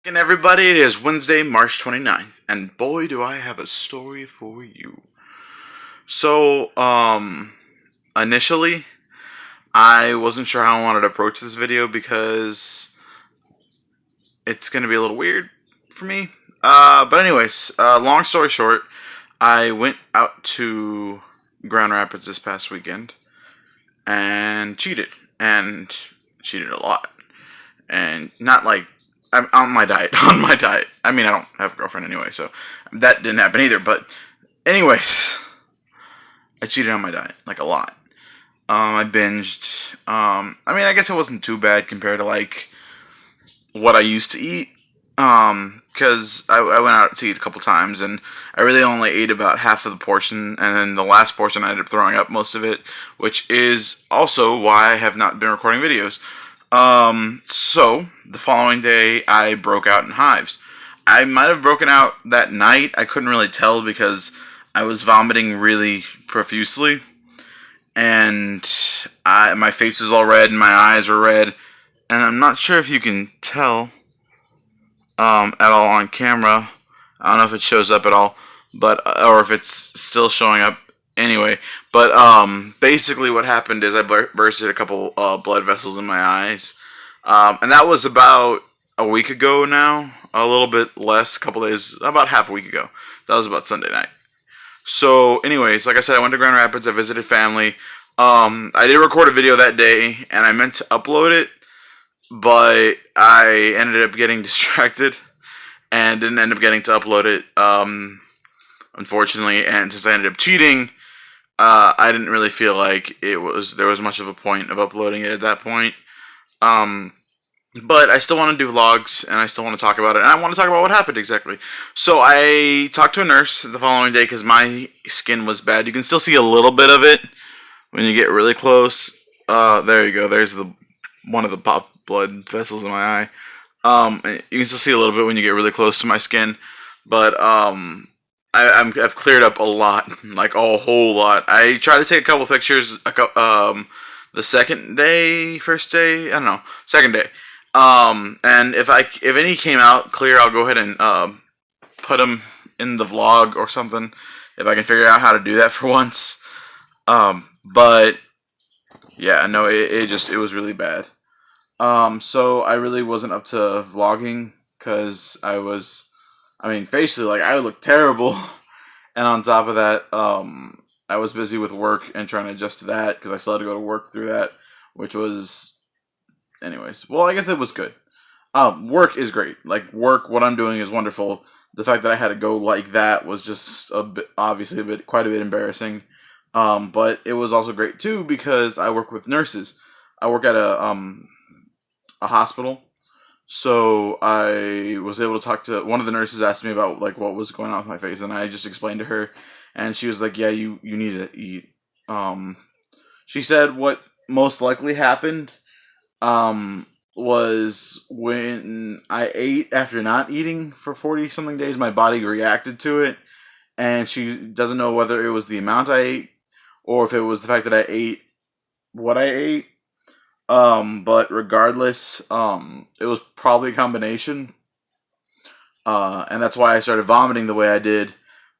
And everybody, it is Wednesday, March 29th, and boy do I have a story for you. So, initially, I wasn't sure how I wanted to approach this video because it's gonna be a little weird for me. But anyways, long story short, I went out to Grand Rapids this past weekend and cheated a lot. And not like I'm on my diet. On my diet. I mean, I don't have a girlfriend anyway, so that didn't happen either. But, anyways, I cheated on my diet like a lot. I binged. I mean, I guess it wasn't too bad compared to like what I used to eat. Because I went out to eat a couple times and I really only ate about half of the portion, and then the last portion I ended up throwing up most of it, which is also why I have not been recording videos. So the following day I broke out in hives. I might have broken out that night. I couldn't really tell because I was vomiting really profusely, and my face was all red and my eyes were red, and I'm not sure if you can tell at all on camera. I don't know if it shows up at all, but or if it's still showing up anyway. But basically, what happened is I bursted a couple blood vessels in my eyes, and that was about a week ago now. A little bit less, a couple days, about half a week ago. That was about Sunday night. So, anyways, like I said, I went to Grand Rapids. I visited family. I did record a video that day, and I meant to upload it, but I ended up getting distracted and didn't end up getting to upload it. Unfortunately, and since I ended up cheating, I didn't really feel like there was much of a point of uploading it at that point. Um, but I still want to do vlogs, and I still want to talk about it, and I want to talk about what happened exactly. So I talked to a nurse the following day because my skin was bad. You can still see a little bit of it when you get really close. There you go. There's the one of the pop blood vessels in my eye. You can still see a little bit when you get really close to my skin, but I've cleared up a lot, like a whole lot. I tried to take a couple pictures, the second day, first day, I don't know, second day. And if any came out clear, I'll go ahead and put them in the vlog or something if I can figure out how to do that for once. But yeah, no, it was really bad. So I really wasn't up to vlogging because I mean, facially, like I looked terrible, and on top of that, I was busy with work and trying to adjust to that because I still had to go to work through that, which was, anyways. Well, I guess it was good. Work is great. Like work, what I'm doing is wonderful. The fact that I had to go like that was just a bit, obviously quite a bit embarrassing. But it was also great too because I work with nurses. I work at a hospital, so I was able to talk to one of the nurses. Asked me about like what was going on with my face, and I just explained to her, and she was like, "Yeah, you need to eat." Um, she said what most likely happened was when I ate after not eating for 40 something days, my body reacted to it, and she doesn't know whether it was the amount I ate or if it was the fact that I ate what I ate. But regardless, it was probably a combination. And that's why I started vomiting the way I did.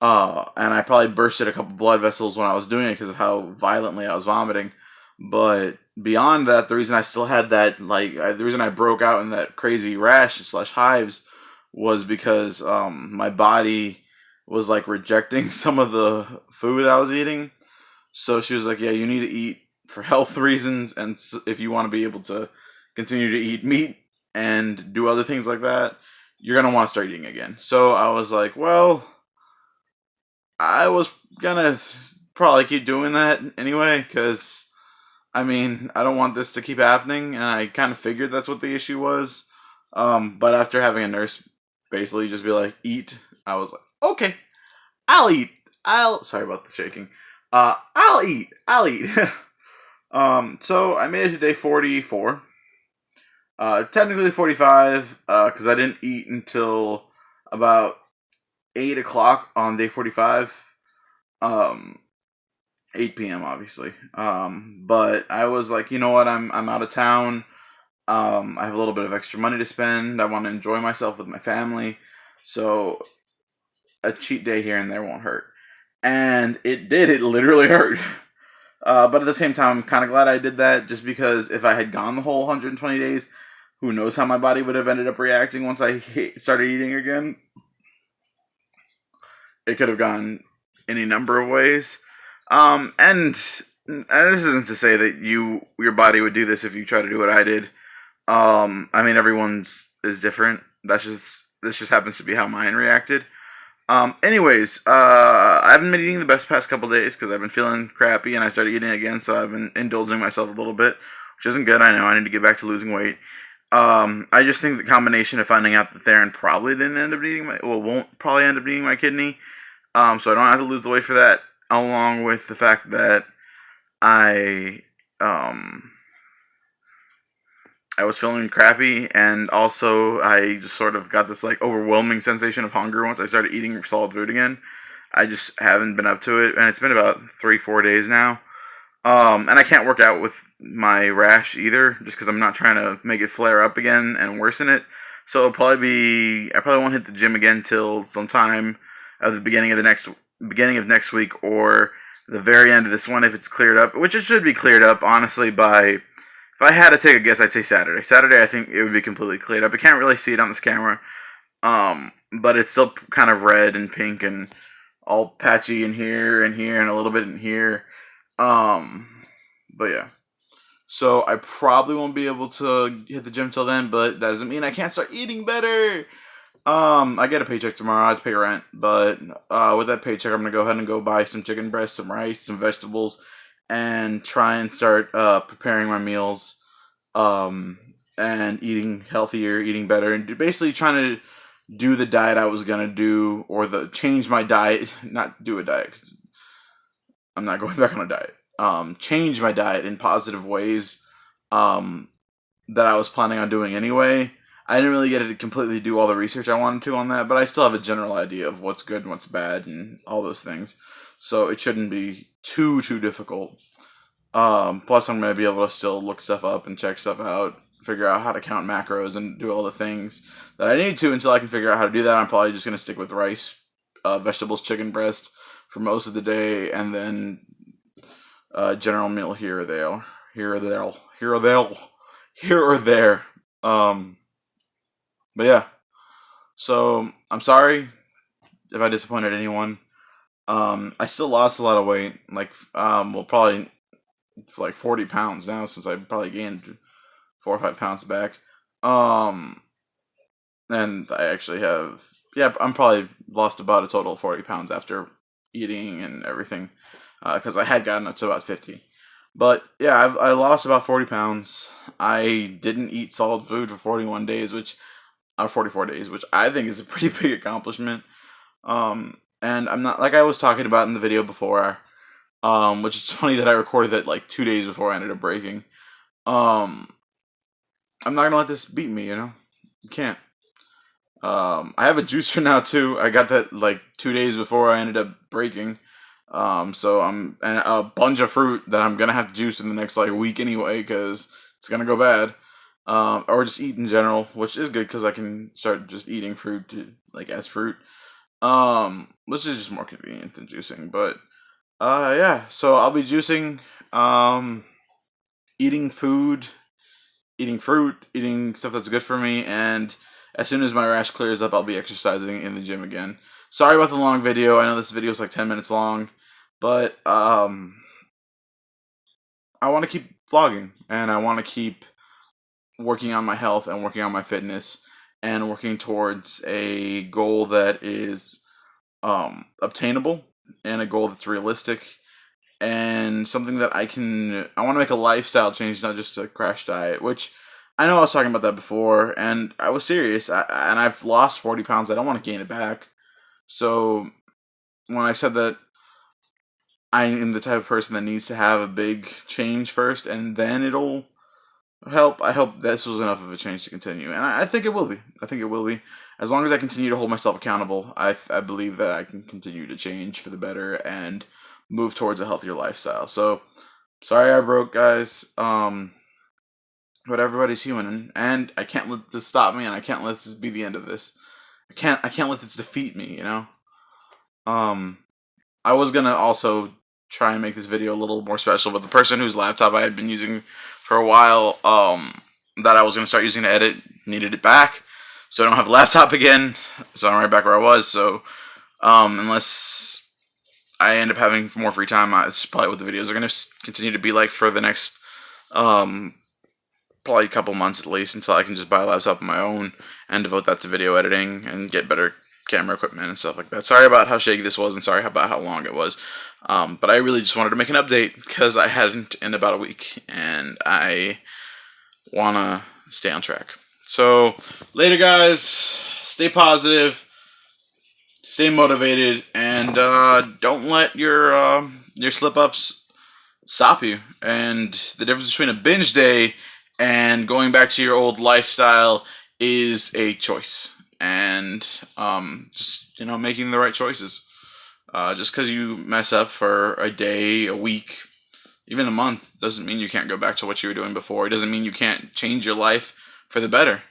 And I probably bursted a couple blood vessels when I was doing it because of how violently I was vomiting. But beyond that, the reason I still had that, the reason I broke out in that crazy rash slash hives was because my body was like rejecting some of the food I was eating. So she was like, "Yeah, you need to eat for health reasons, and if you want to be able to continue to eat meat and do other things like that, you're gonna want to start eating again." So I was like, "Well, I was gonna probably keep doing that anyway, because I mean, I don't want this to keep happening, and I kind of figured that's what the issue was." But after having a nurse basically just be like, "Eat," I was like, "Okay, I'll eat. Sorry about the shaking. I'll eat. I'll eat." So I made it to day 44. Technically 45, because I didn't eat until about 8 o'clock on day 45. Um, 8 p.m. obviously. But I was like, you know what? I'm out of town. I have a little bit of extra money to spend. I want to enjoy myself with my family. So a cheat day here and there won't hurt. And it did. It literally hurt. But at the same time, I'm kind of glad I did that, just because if I had gone the whole 120 days, who knows how my body would have ended up reacting once I started eating again. It could have gone any number of ways. And this isn't to say that your body would do this if you try to do what I did. I mean, everyone's is different. This just happens to be how mine reacted. Anyways, I haven't been eating the best past couple days because I've been feeling crappy and I started eating again, so I've been indulging myself a little bit, which isn't good. I know I need to get back to losing weight. I just think the combination of finding out that Theron probably didn't end up won't probably end up eating my kidney, so I don't have to lose the weight for that, along with the fact that I, I was feeling crappy, and also I just sort of got this like overwhelming sensation of hunger once I started eating solid food again. I just haven't been up to it, and it's been about 3-4 days now. And I can't work out with my rash either, just because I'm not trying to make it flare up again and worsen it. So I probably won't hit the gym again till sometime at the beginning of next week, or the very end of this one if it's cleared up, which it should be cleared up honestly by. If I had to take a guess, I'd say Saturday. Saturday, I think it would be completely cleared up. I can't really see it on this camera, but it's still kind of red and pink and all patchy in here and here and a little bit in here. But yeah. So I probably won't be able to hit the gym till then, but that doesn't mean I can't start eating better. I get a paycheck tomorrow. I have to pay rent, but with that paycheck, I'm gonna go ahead and go buy some chicken breast, some rice, some vegetables, and try and start preparing my meals, and eating healthier, eating better, and basically trying to do the diet I was gonna do, or change my diet, not do a diet, 'cause I'm not going back on a diet. Change my diet in positive ways, that I was planning on doing anyway. I didn't really get to completely do all the research I wanted to on that, but I still have a general idea of what's good and what's bad and all those things. So it shouldn't be too difficult. Plus, I'm going to be able to still look stuff up and check stuff out, figure out how to count macros and do all the things that I need to until I can figure out how to do that. I'm probably just going to stick with rice, vegetables, chicken breast for most of the day, and then general meal here or there, here or there, here or there, here or there. But yeah, so I'm sorry if I disappointed anyone. I still lost a lot of weight, like probably like 40 pounds now, since I probably gained 4 or 5 pounds back. And I actually have, yeah, I'm probably lost about a total of 40 pounds after eating and everything, because I had gotten up to about 50. But yeah, I lost about 40 pounds. I didn't eat solid food for 41 days, 44 days, which I think is a pretty big accomplishment. And I'm not, like I was talking about in the video before, which is funny that I recorded that like 2 days before I ended up breaking. I'm not gonna let this beat me, you can't. I have a juicer now too. I got that like 2 days before I ended up breaking. So and a bunch of fruit that I'm gonna have to juice in the next like week anyway, because it's gonna go bad. Or just eat in general, which is good because I can start just eating fruit as fruit. Which is just more convenient than juicing. But yeah. So I'll be juicing, eating food, eating fruit, eating stuff that's good for me, and as soon as my rash clears up, I'll be exercising in the gym again. Sorry about the long video. I know this video is like 10 minutes long, but I want to keep vlogging, and I want to keep working on my health and working on my fitness and working towards a goal that is obtainable, and a goal that's realistic, and something that I want to make a lifestyle change, not just a crash diet, which I know I was talking about that before, and I was serious, and I've lost 40 pounds. I don't want to gain it back. So when I said that I am the type of person that needs to have a big change first, and then it'll help, I hope this was enough of a change to continue, and I think it will be. I think it will be. As long as I continue to hold myself accountable, I believe that I can continue to change for the better and move towards a healthier lifestyle. So, sorry I broke, guys. but everybody's human, and I can't let this stop me, and I can't let this be the end of this. I can't let this defeat me. Um, I was gonna also try and make this video a little more special, but the person whose laptop I had been using for a while, that I was gonna start using to edit, needed it back, so I don't have a laptop again. So I'm right back where I was. So, unless I end up having more free time, it's probably what the videos are gonna continue to be like for the next, probably a couple months at least, until I can just buy a laptop of my own and devote that to video editing and get better camera equipment and stuff like that. Sorry about how shaky this was, and sorry about how long it was. But I really just wanted to make an update because I hadn't in about a week, and I want to stay on track. So, later, guys. Stay positive, stay motivated, and don't let your slip-ups stop you. And the difference between a binge day and going back to your old lifestyle is a choice. And just, making the right choices. Just because you mess up for a day, a week, even a month, doesn't mean you can't go back to what you were doing before. It doesn't mean you can't change your life for the better.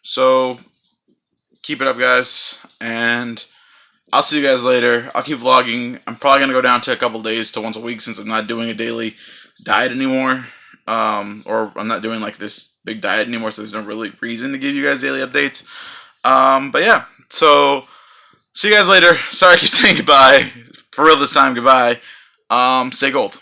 So, keep it up, guys, and I'll see you guys later. I'll keep vlogging. I'm probably going to go down to a couple days to once a week since I'm not doing a daily diet anymore. Or I'm not doing like this big diet anymore, so there's no really reason to give you guys daily updates. But yeah, so see you guys later. Sorry I keep saying goodbye. For real this time, goodbye. Stay gold.